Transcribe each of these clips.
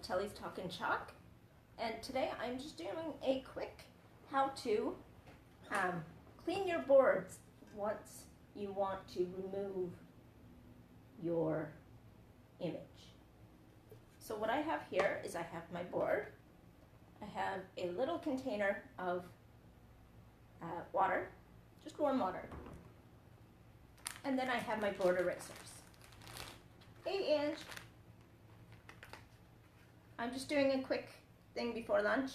Telly's Talkin' Chalk, and today I'm just doing a quick how to clean your boards once you want to remove your image. So what I have here is I have my board, I have a little container of water, just warm water, and then I have my board erasers. Hey Ange! I'm just doing a quick thing before lunch.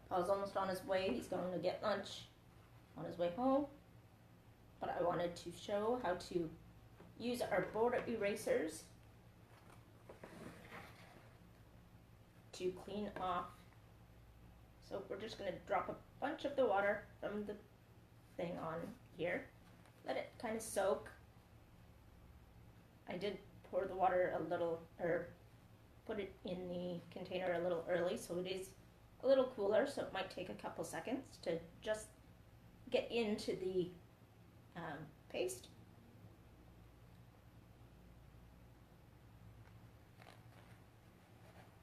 Paul's almost on his way. He's going to get lunch on his way home. But I wanted to show how to use our board erasers to clean off. So we're just going to drop a bunch of the water from the thing on here. Let it kind of soak. I did pour the water a little, or put it in the container a little early, so it is a little cooler, so it might take a couple seconds to just get into the paste.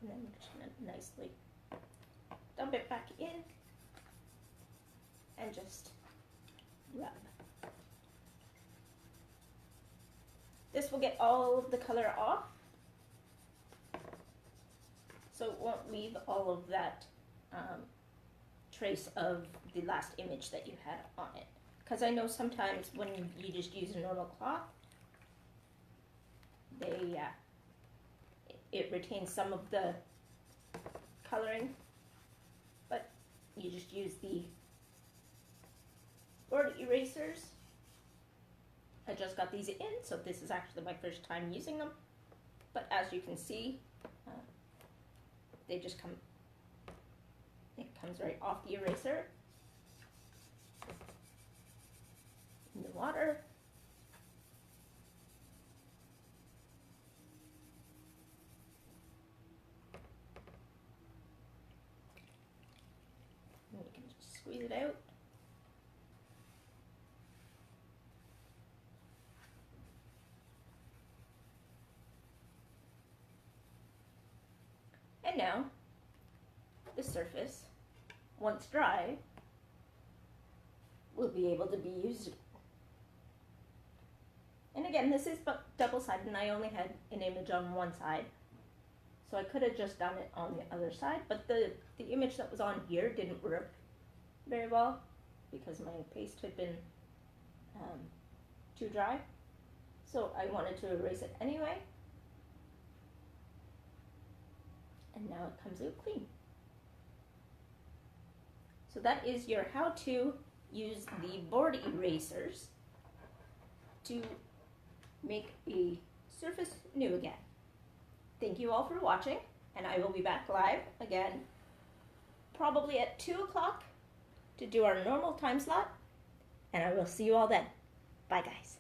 And then we're just going to nicely dump it back in and just rub. This will get all of the color off, so it won't leave all of that trace of the last image that you had on it. Because I know sometimes when you just use a normal cloth, it retains some of the coloring, but you just use the board erasers. I just got these in, so this is actually my first time using them, but as you can see, they just come, it comes right off the eraser in the water. And you can just squeeze it out. And now, the surface, once dry, will be able to be used. And again, this is double-sided, and I only had an image on one side, so I could have just done it on the other side, but the image that was on here didn't work very well because my paste had been too dry, so I wanted to erase it anyway. And now it comes out clean. So that is your how to use the board erasers to make a surface new again. Thank you all for watching, and I will be back live again probably at 2 o'clock to do our normal time slot, and I will see you all then. Bye guys.